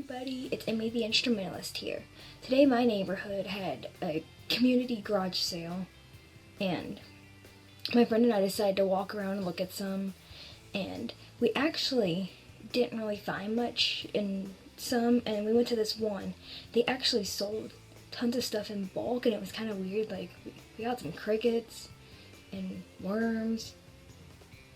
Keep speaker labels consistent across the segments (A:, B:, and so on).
A: everybody, it's Emmy the Instrumentalist here. Today my neighborhood had a community garage sale, and my friend and I decided to walk around and look at some, and we actually didn't really find much in some, and we went to this one. They actually sold tons of stuff in bulk, and it was kind of weird. Like, we got some crickets and worms.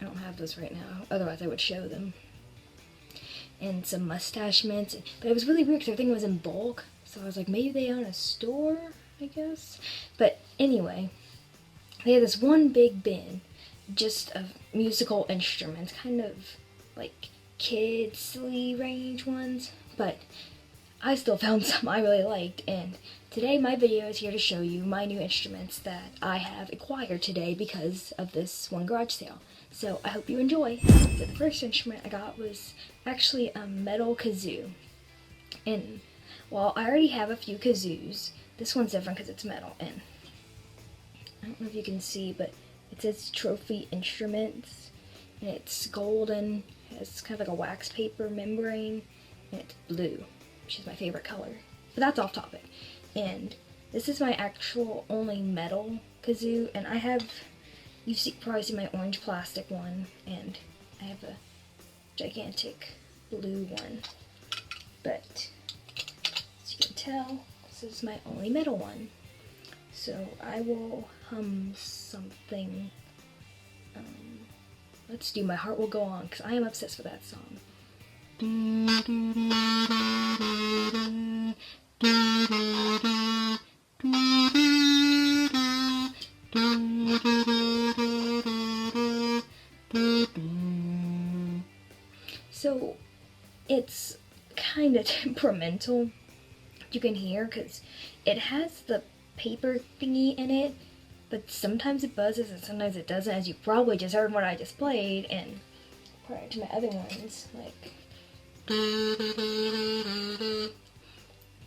A: I don't have those right now, otherwise I would show them. And some mustache mints, but it was really weird because everything was in bulk, so I was like, maybe they own a store, I guess. But anyway, they had this one big bin just of musical instruments, kind of like kids silly range ones, but I still found some I really liked, and today my video is here to show you my new instruments that I have acquired today because of this one garage sale. So I hope you enjoy. So the first instrument I got was actually a metal kazoo. And while I already have a few kazoos, this one's different because it's metal. And I don't know if you can see, but it says Trophy Instruments. And it's golden, it's kind of like a wax paper membrane, and it's blue, which is my favorite color. But that's off topic. And this is my actual only metal kazoo, and I have, you've probably seen my orange plastic one, and I have a gigantic blue one. But as you can tell, this is my only metal one. So I will hum something. Let's do My Heart Will Go On, because I am obsessed with that song. So it's kind of temperamental, you can hear, because it has the paper thingy in it, but sometimes it buzzes and sometimes it doesn't, as you probably just heard what I just played, and prior to my other ones, like,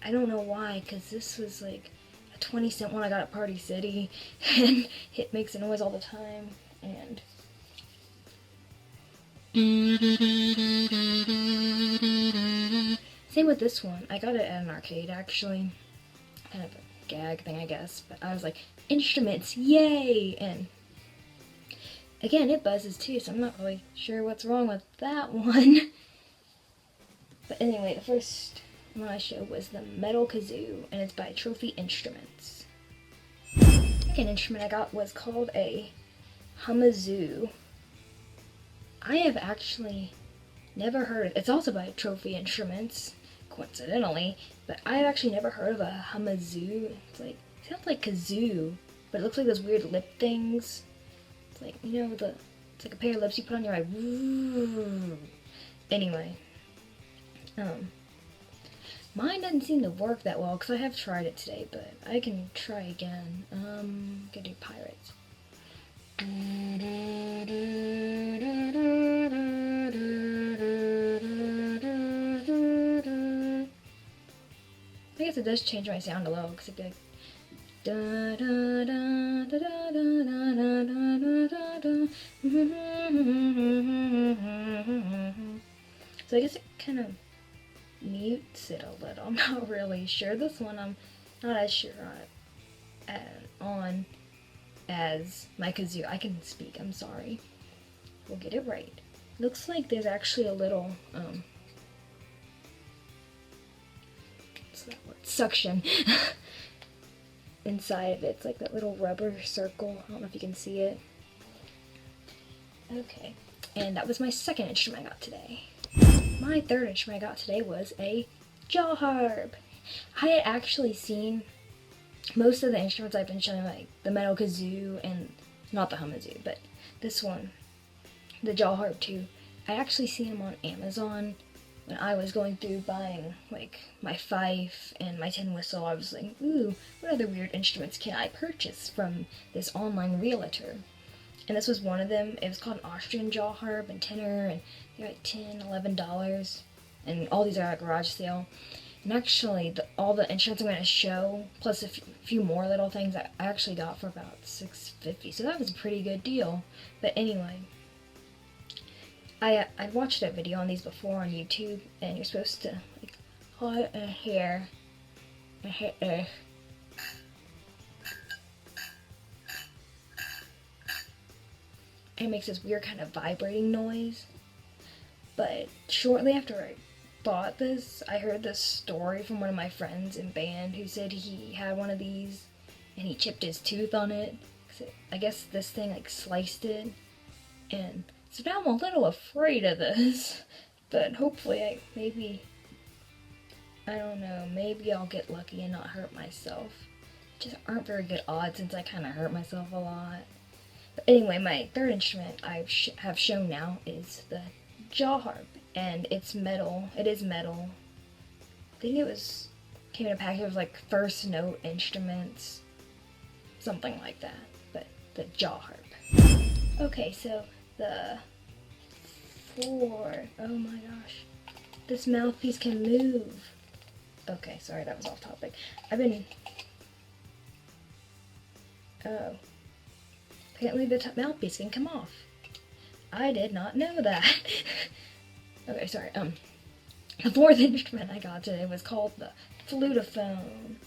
A: I don't know why, because this was like a 20-cent one I got at Party City, and it makes a noise all the time, and same with this one. I got it at an arcade, actually. Kind of a gag thing, I guess, but I was like, instruments, yay! And again, it buzzes too, so I'm not really sure what's wrong with that one. But anyway, the first one I showed was the metal kazoo, and it's by Trophy Instruments. The second instrument I got was called a Hummus. I have actually never heard of it. It's also by Trophy Instruments, coincidentally, but I've actually never heard of a Hummus. It's like, it sounds like kazoo, but it looks like those weird lip things. It's like, you know, it's like a pair of lips you put on your eye. Woo. Anyway, mine doesn't seem to work that well because I have tried it today, but I can try again. I'm gonna do Pirates. I guess it does change my sound a little because it'd be like da da da da da da da da da. So I guess it kind of mutes it a little. I'm not really sure. This one I'm not as sure on as my kazoo. I can speak, I'm sorry. We'll get it right. Looks like there's actually a little what's that word? Suction inside of it. It's like that little rubber circle. I don't know if you can see it. Okay, and that was my second instrument I got today. My third instrument I got today was a jaw harp. I had actually seen most of the instruments I've been showing, like the metal kazoo and not the Hummus, but this one, the jaw harp too. I actually seen them on Amazon when I was going through buying like my fife and my tin whistle. I was like, ooh, what other weird instruments can I purchase from this online realtor? And this was one of them. It was called an Austrian jaw harp and tenor, and they're like $10, $11, and all these are at a garage sale. And actually, all the instruments I'm going to show, plus a few more little things, I actually got for about $6.50. So that was a pretty good deal. But anyway, I'd watched a video on these before on YouTube, and you're supposed to like hot in here. I hate this. It makes this weird kind of vibrating noise. But shortly after I bought this, I heard this story from one of my friends in band who said he had one of these and he chipped his tooth on it. I guess this thing like sliced it. And so now I'm a little afraid of this. But hopefully I don't know, maybe I'll get lucky and not hurt myself. Just aren't very good odds since I kind of hurt myself a lot. But anyway, my third instrument I have shown now is the jaw harp, and it's metal. It is metal. I think it came in a package of like first note instruments, something like that. But the jaw harp. Okay, so the oh my gosh, this mouthpiece can move. Okay, sorry, that was off topic. Oh. Apparently the mouthpiece can come off. I did not know that. Okay, sorry. The fourth instrument I got today was called the flutophone.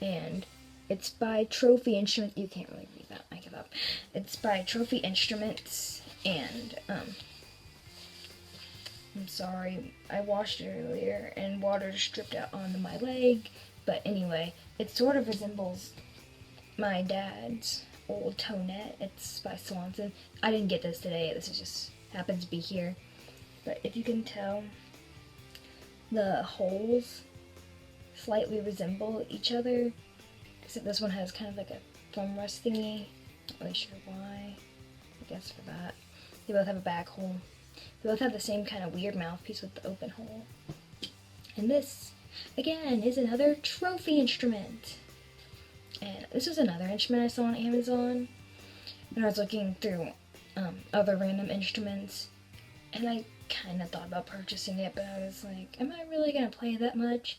A: And it's by Trophy Instruments. You can't really read that, I give up. It's by Trophy Instruments, and, I'm sorry, I washed it earlier and water just dripped out onto my leg. But anyway, it sort of resembles my dad's old tonette. It's by Swanson. I didn't get this today, this is just happens to be here. But if you can tell, the holes slightly resemble each other, except this one has kind of like a foam rust thingy. Not really sure why. I guess for that. They both have a back hole. They both have the same kind of weird mouthpiece with the open hole. And this, again, is another Trophy instrument. And this is another instrument I saw on Amazon. And I was looking through other random instruments. And I kind of thought about purchasing it, but I was like, am I really going to play that much?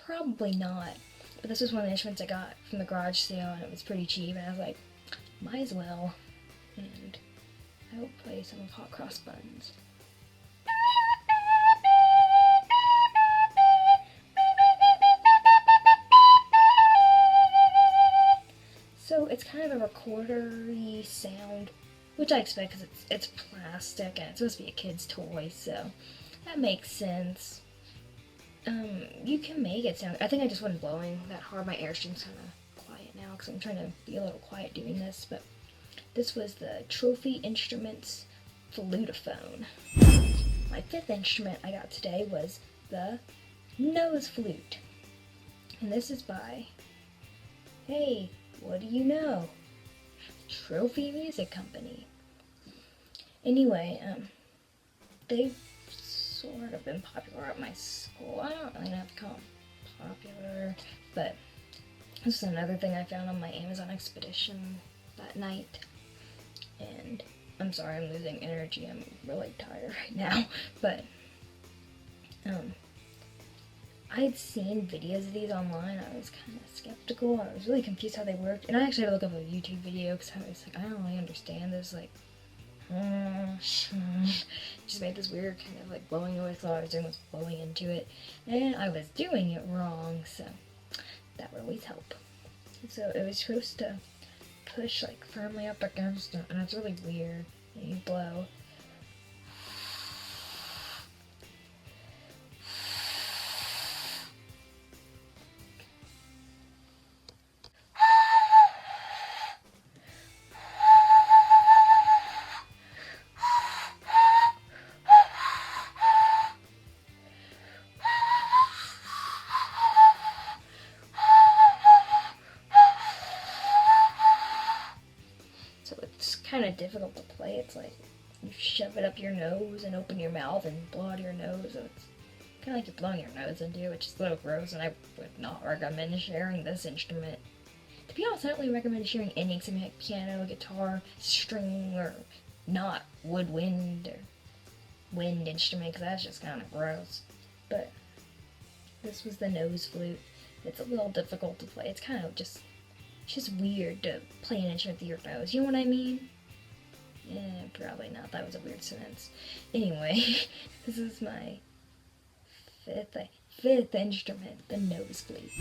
A: Probably not. But this was one of the instruments I got from the garage sale, and it was pretty cheap. And I was like, might as well. And I will play some of Hot Cross Buns. So it's kind of a recorder-y sound, which I expect because it's plastic and it's supposed to be a kid's toy, so that makes sense. You can make it sound. I think I just wasn't blowing that hard. My airstream's kind of quiet now because I'm trying to be a little quiet doing this. But this was the Trophy Instruments flutophone. My fifth instrument I got today was the nose flute, and this is by, hey, what do you know? Trophy Music Company. Anyway, they've sort of been popular at my school. I don't really know if to call them popular, but this is another thing I found on my Amazon expedition that night. And I'm sorry, I'm losing energy. I'm really tired right now. But I'd seen videos of these online. I was kind of skeptical. I was really confused how they worked. And I actually had to look up a YouTube video because I was like, I don't really understand this. Like, just made this weird kind of like blowing noise. All I was doing was blowing into it. And I was doing it wrong. So that would always help. So it was supposed to push like firmly up against it. And it's really weird. And you blow. So it's kind of difficult to play. It's like you shove it up your nose and open your mouth and blow out of your nose. So it's kind of like you're blowing your nose into it, which is a little gross, and I would not recommend sharing this instrument. To be honest, I don't really recommend sharing any, something like piano, guitar, string, or not woodwind or wind instrument, because that's just kind of gross. But this was the nose flute. It's a little difficult to play. It's kind of just weird to play an instrument through your nose. You know what I mean? Probably not. That was a weird sentence. Anyway, this is my fifth instrument, the nose flute.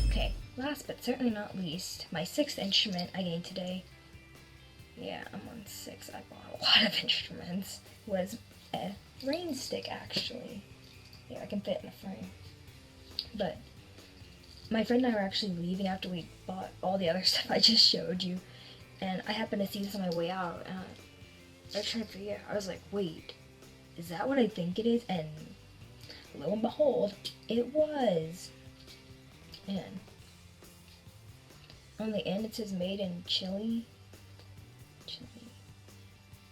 A: Okay, last but certainly not least, my sixth instrument I gained today. Yeah, I'm on 6. I bought a lot of instruments. Was a rain stick, actually. Yeah, I can fit in a frame. But my friend and I were actually leaving after we bought all the other stuff I just showed you. And I happened to see this on my way out. And I was trying to figure out. I was like, wait, is that what I think it is? And lo and behold, it was. And on the end it says made in Chile.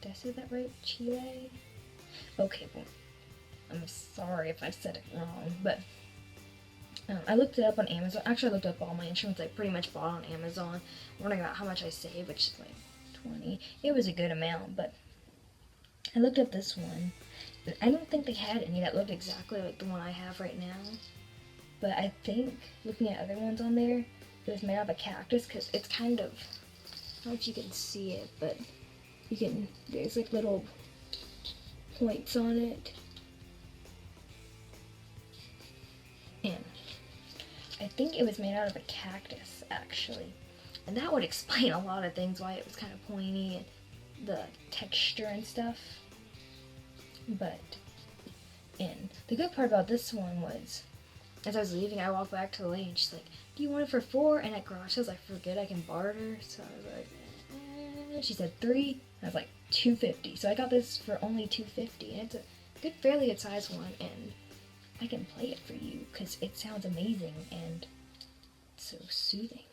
A: Did I say that right? Chile? Okay, well, I'm sorry if I said it wrong, but I looked it up on Amazon. Actually, I looked up all my instruments I pretty much bought on Amazon, wondering about how much I saved, which is like 20. It was a good amount, but I looked up this one. I don't think they had any that looked exactly like the one I have right now, but I think, looking at other ones on there, it was made out of a cactus, because it's kind of, I don't know if you can see it, but there's like little points on it. And I think it was made out of a cactus, actually. And that would explain a lot of things, why it was kind of pointy and the texture and stuff. And the good part about this one was, as I was leaving, I walked back to the lady and she's like, do you want it for 4? And at garage sales, I forget I can barter. So I was like, she said 3. I was like, $2.50. So I got this for only $2.50. And it's a good, fairly good sized one. And I can play it for you because it sounds amazing and so soothing.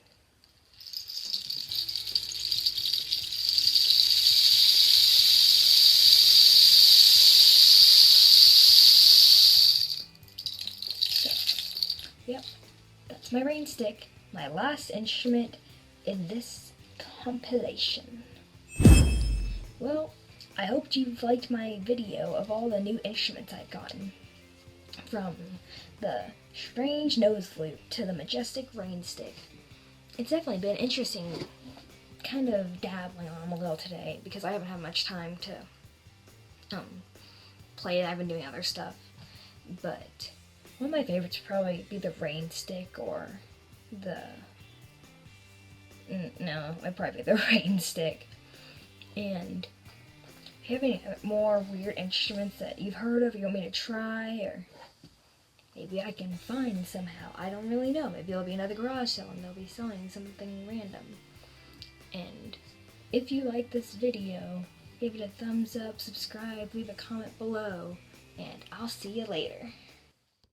A: So, yep, that's my rain stick, my last instrument in this compilation. Well, I hope you've liked my video of all the new instruments I've gotten. From the strange nose flute to the majestic rain stick. It's definitely been interesting kind of dabbling on them a little today because I haven't had much time to play it. I've been doing other stuff. But one of my favorites would probably be the rain stick or it'd probably be the rain stick. And if you have any more weird instruments that you've heard of, you want me to try, or maybe I can find somehow. I don't really know. Maybe there'll be another garage sale and they'll be selling something random. And if you like this video, give it a thumbs up, subscribe, leave a comment below, and I'll see you later.